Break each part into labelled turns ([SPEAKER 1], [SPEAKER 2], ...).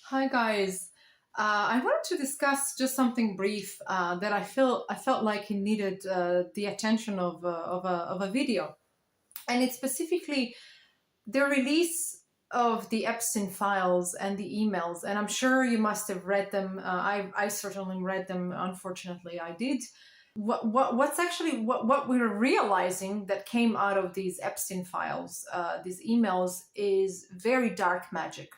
[SPEAKER 1] Hi guys. I wanted to discuss just something brief that I felt like it needed the attention of a video, and it's specifically the release of the Epstein files and the emails. And I'm sure you must have read them. I certainly read them. Unfortunately, I did. What we're realizing that came out of these Epstein files, these emails, is very dark magic,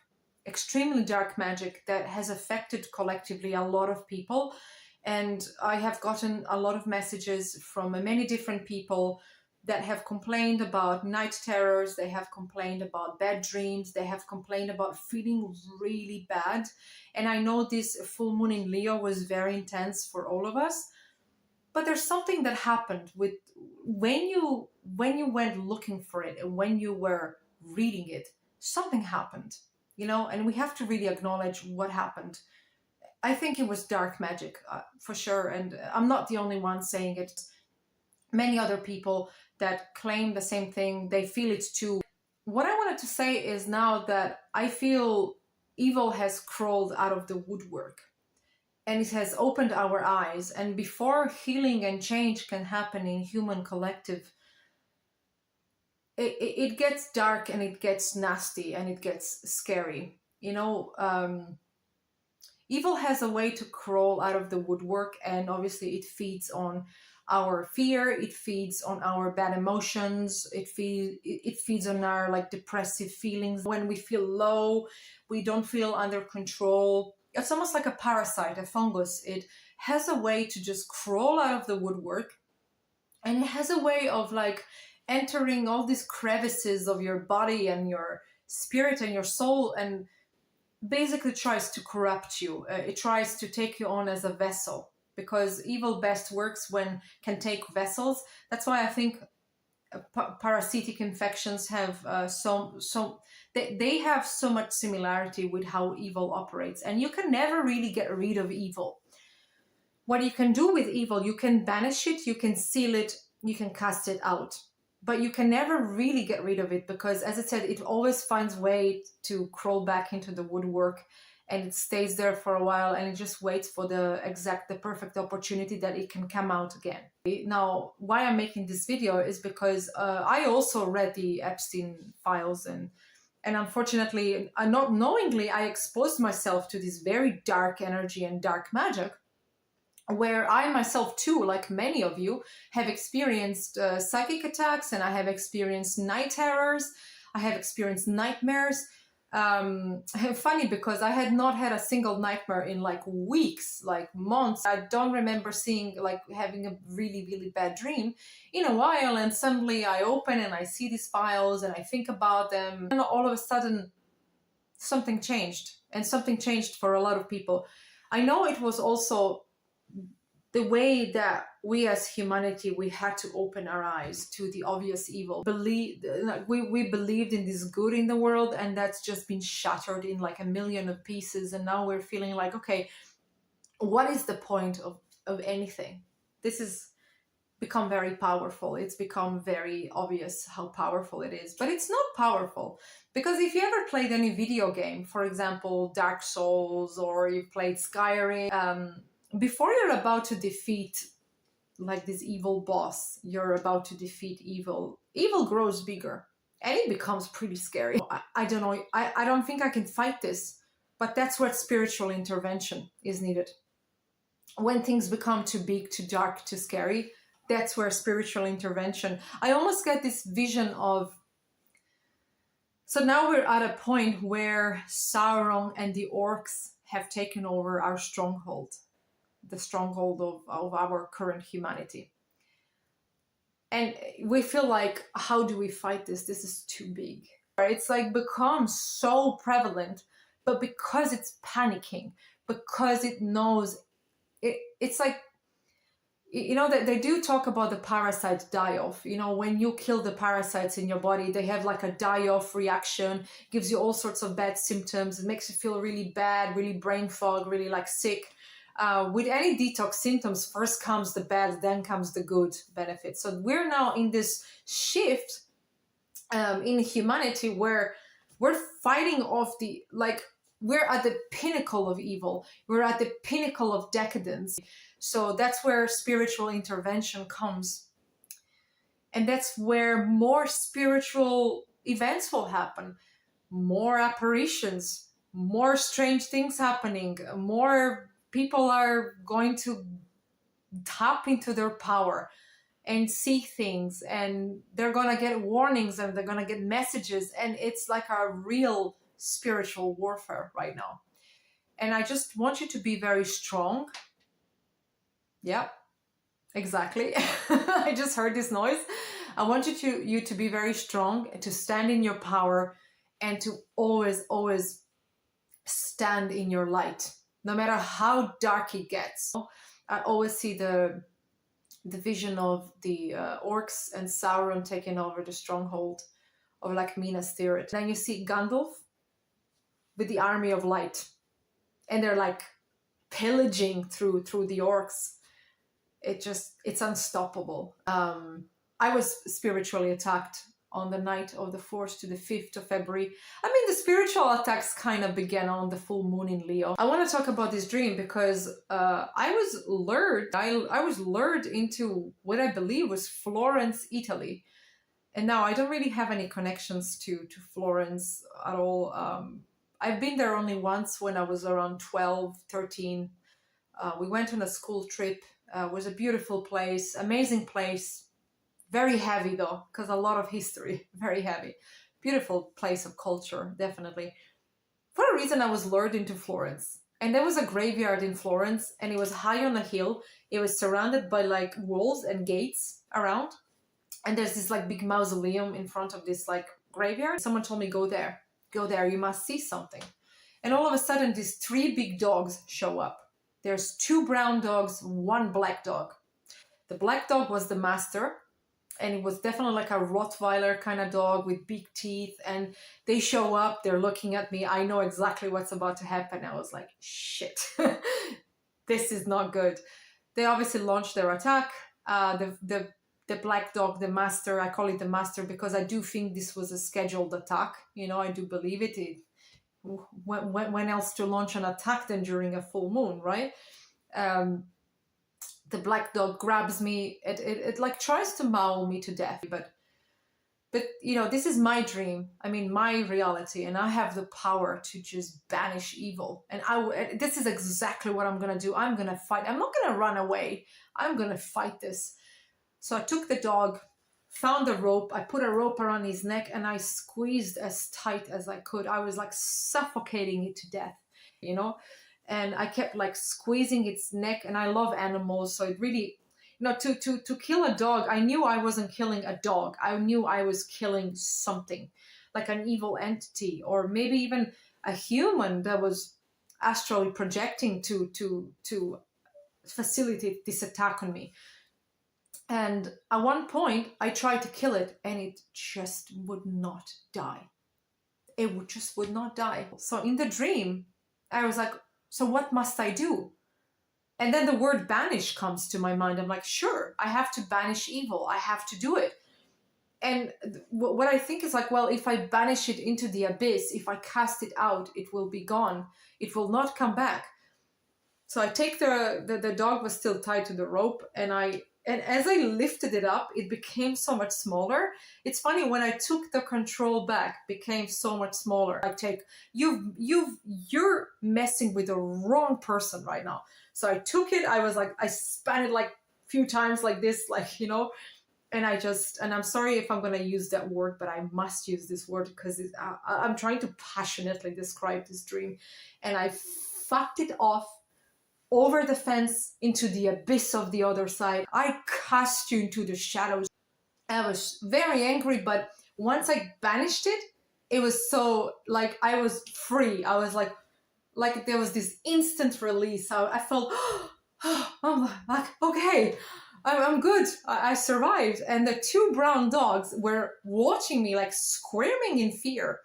[SPEAKER 1] extremely dark magic that has affected collectively a lot of people. And I have gotten a lot of messages from many different people that have complained about night terrors, they have complained about bad dreams, they have complained about feeling really bad. And I know this full moon in Leo was very intense for all of us. But there's something that happened with when you went looking for it and when you were reading it, something happened, and we have to really acknowledge what happened. I think it was dark magic, for sure, and I'm not the only one saying it. Many other people that claim the same thing, they feel it too. What I wanted to say is now that I feel evil has crawled out of the woodwork and it has opened our eyes, and before healing and change can happen in human collective, it gets dark and it gets nasty and it gets scary. Evil has a way to crawl out of the woodwork, and obviously it feeds on our fear, it feeds on our bad emotions, it feeds on our like depressive feelings. When we feel low, we don't feel under control. It's almost like a parasite, a fungus. It has a way to just crawl out of the woodwork, and it has a way of like entering all these crevices of your body and your spirit and your soul, and basically tries to corrupt you. It tries to take you on as a vessel, because evil best works when can take vessels. That's why I think parasitic infections have they have so much similarity with how evil operates, and you can never really get rid of evil. What you can do with evil, you can banish it, you can seal it, you can cast it out, but you can never really get rid of it, because as I said, it always finds way to crawl back into the woodwork, and it stays there for a while, and it just waits for the perfect opportunity that it can come out again. Now, why I'm making this video is because I also read the Epstein files, and unfortunately, not knowingly, I exposed myself to this very dark energy and dark magic, where I myself too, like many of you, have experienced psychic attacks, and I have experienced night terrors, I have experienced nightmares. Funny, because I had not had a single nightmare in like weeks, like months. I don't remember having a really, really bad dream in a while, and suddenly I open and I see these files and I think about them, and all of a sudden something changed, and something changed for a lot of people. I know it was also the way that we as humanity, we had to open our eyes to the obvious evil. We believed in this good in the world, and that's just been shattered in like a million of pieces. And now we're feeling like, okay, what is the point of anything? This has become very powerful. It's become very obvious how powerful it is, but it's not powerful. Because if you ever played any video game, for example, Dark Souls, or you've played Skyrim, before you're about to defeat like this evil boss, you're about to defeat evil grows bigger, and it becomes pretty scary. I don't know, I don't think I can fight this, but that's where spiritual intervention is needed. When things become too big, too dark, too scary, that's where spiritual intervention. I almost get this vision of, so now we're at a point where Sauron and the orcs have taken over our stronghold, the stronghold of our current humanity. And we feel like, how do we fight this? This is too big. It's like become so prevalent, but because it's panicking, because it knows, it's like, that they do talk about the parasite die-off. When you kill the parasites in your body, they have like a die-off reaction, gives you all sorts of bad symptoms. It makes you feel really bad, really brain fog, really like sick. With any detox symptoms, first comes the bad, then comes the good benefits. So we're now in this shift in humanity where we're fighting off the, like, we're at the pinnacle of evil. We're at the pinnacle of decadence. So that's where spiritual intervention comes. And that's where more spiritual events will happen, more apparitions, more strange things happening, more people are going to tap into their power and see things, and they're going to get warnings and they're going to get messages, and it's like a real spiritual warfare right now. And I just want you to be very strong. Yeah, exactly. I just heard this noise. I want you to be very strong, to stand in your power, and to always stand in your light, no matter how dark it gets. I always see the vision of the orcs and Sauron taking over the stronghold of like Minas Tirith. Then you see Gandalf with the army of light, and they're like pillaging through the orcs. It's unstoppable. I was spiritually attacked on the night of the 4th to the 5th of February. I mean, the spiritual attacks kind of began on the full moon in Leo. I want to talk about this dream because I was lured into what I believe was Florence, Italy. And now I don't really have any connections to Florence at all. I've been there only once when I was around 12, 13. We went on a school trip. It was a beautiful place, amazing place. Very heavy though, because a lot of history, very heavy. Beautiful place of culture, definitely. For a reason, I was lured into Florence. And there was a graveyard in Florence, and it was high on a hill. It was surrounded by like walls and gates around. And there's this like big mausoleum in front of this like graveyard. Someone told me, go there, you must see something. And all of a sudden, these 3 big dogs show up. There's 2 brown dogs, 1 black dog. The black dog was the master, and it was definitely like a Rottweiler kind of dog with big teeth. And they show up, they're looking at me. I know exactly what's about to happen. I was like, shit, this is not good. They obviously launched their attack. The black dog, the master, I call it the master because I do think this was a scheduled attack. You know, I do believe it. When else to launch an attack than during a full moon, right? The black dog grabs me. It like tries to maul me to death. But you know, this is my dream. I mean, my reality, and I have the power to just banish evil. And this is exactly what I'm gonna do. I'm gonna fight. I'm not gonna run away. I'm gonna fight this. So I took the dog, found a rope. I put a rope around his neck, and I squeezed as tight as I could. I was like suffocating it to death, you know. And I kept like squeezing its neck, and I love animals. So it really, you know, to kill a dog, I knew I wasn't killing a dog. I knew I was killing something, like an evil entity, or maybe even a human that was astrally projecting to facilitate this attack on me. And at one point, I tried to kill it, and it just would not die. It just would not die. So in the dream, I was like, so what must I do? And then the word banish comes to my mind. I'm like, sure, I have to banish evil. I have to do it. And what I think is like, well, if I banish it into the abyss, if I cast it out, it will be gone. It will not come back. So I take the dog was still tied to the rope, and as I lifted it up, it became so much smaller. It's funny, when I took the control back, it became so much smaller. You're messing with the wrong person right now. So I took it, I span it like a few times like this, like, you know, and I'm sorry if I'm going to use that word, but I must use this word because I'm trying to passionately describe this dream. And I fucked it off over the fence into the abyss of the other side. I cast you into the shadows. I was very angry, but once I banished it, it was so, like, I was free. I was like there was this instant release. I felt, I'm like, okay, I'm good. I survived. And the 2 brown dogs were watching me, like, screaming in fear.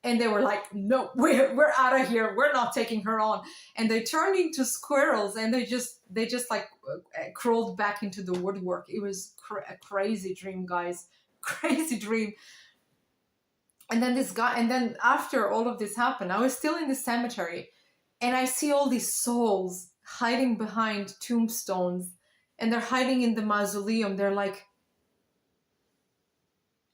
[SPEAKER 1] And they were like, no, we're out of here. We're not taking her on. And they turned into squirrels, and they just like crawled back into the woodwork. It was a crazy dream, guys. Crazy dream. And then this guy, and then after all of this happened, I was still in the cemetery, and I see all these souls hiding behind tombstones, and they're hiding in the mausoleum. They're like,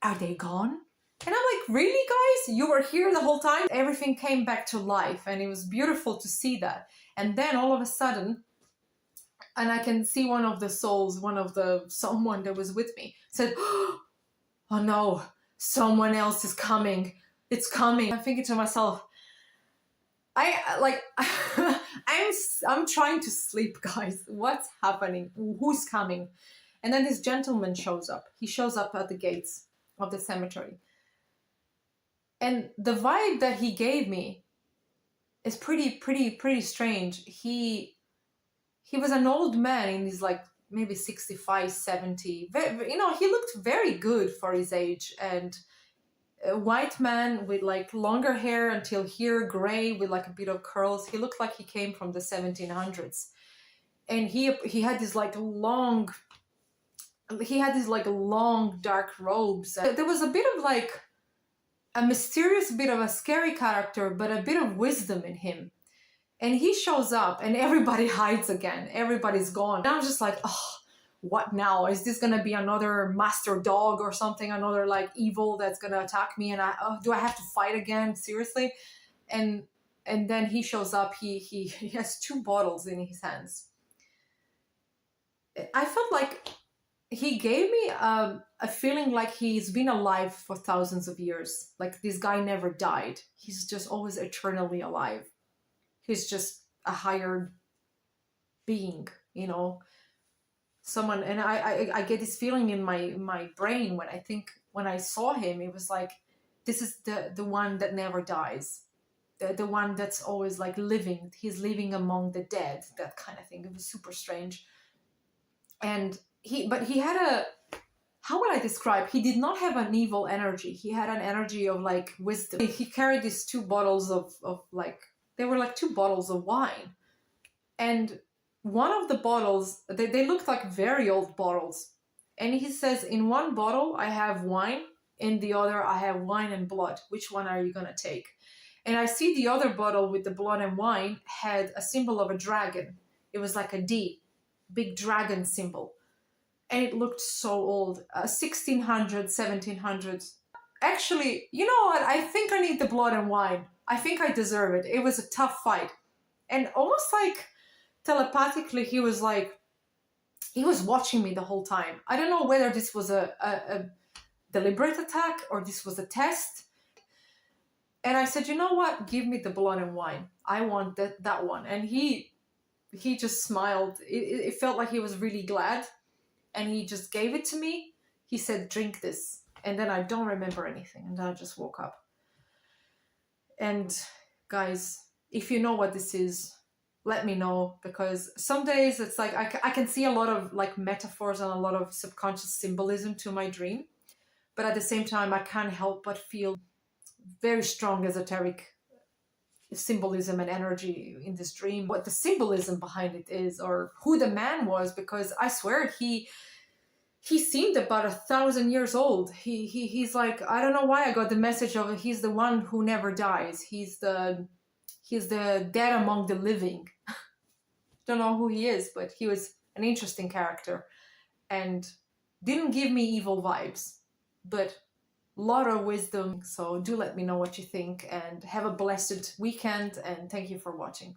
[SPEAKER 1] are they gone? And I'm like, really, guys? You were here the whole time? Everything came back to life, and it was beautiful to see that. And then all of a sudden, and I can see one of the souls, someone that was with me, said, oh no, someone else is coming. It's coming. I'm thinking to myself, I'm trying to sleep, guys. What's happening? Who's coming? And then this gentleman shows up. He shows up at the gates of the cemetery. And the vibe that he gave me is pretty strange. He was an old man in his like maybe 65, 70. You know, he looked very good for his age, and a white man with like longer hair until here, gray with like a bit of curls. He looked like he came from the 1700s. And he had these like long dark robes. There was a bit of like a mysterious bit of a scary character, but a bit of wisdom in him. And he shows up and everybody hides again. Everybody's gone. And I'm just like, oh, what now? Is this going to be another master dog or something? Another like evil that's going to attack me? And do I have to fight again? Seriously? And then he shows up. He has 2 bottles in his hands. I felt like he gave me a feeling like he's been alive for thousands of years. Like this guy never died. He's just always eternally alive. He's just a higher being, you know, someone. And I get this feeling in my brain when I saw him, it was like, this is the one that never dies. The one that's always like living. He's living among the dead, that kind of thing. It was super strange. And he had how would I describe? He did not have an evil energy. He had an energy of like wisdom. He carried these 2 bottles of like, they were like 2 bottles of wine. And one of the bottles, they looked like very old bottles. And he says, in one bottle, I have wine. In the other, I have wine and blood. Which one are you going to take? And I see the other bottle with the blood and wine had a symbol of a dragon. It was like a D, big dragon symbol. And it looked so old, 1600s, 1700s. Actually, you know what? I think I need the blood and wine. I think I deserve it. It was a tough fight. And almost like telepathically, he was watching me the whole time. I don't know whether this was a deliberate attack or this was a test. And I said, you know what? Give me the blood and wine. I want that one. And he just smiled. It felt like he was really glad. And he just gave it to me. He said, drink this. And then I don't remember anything. And then I just woke up. And guys, if you know what this is, let me know. Because some days it's like I can see a lot of like metaphors and a lot of subconscious symbolism to my dream. But at the same time, I can't help but feel very strong esoteric symbolism and energy in this dream. What the symbolism behind it is, or who the man was, because I swear he seemed about 1,000 years old. He's like, I don't know why I got the message of he's the one who never dies. He's the dead among the living. Don't know who he is, but he was an interesting character and didn't give me evil vibes, but a lot of wisdom. So do let me know what you think, and have a blessed weekend, and thank you for watching.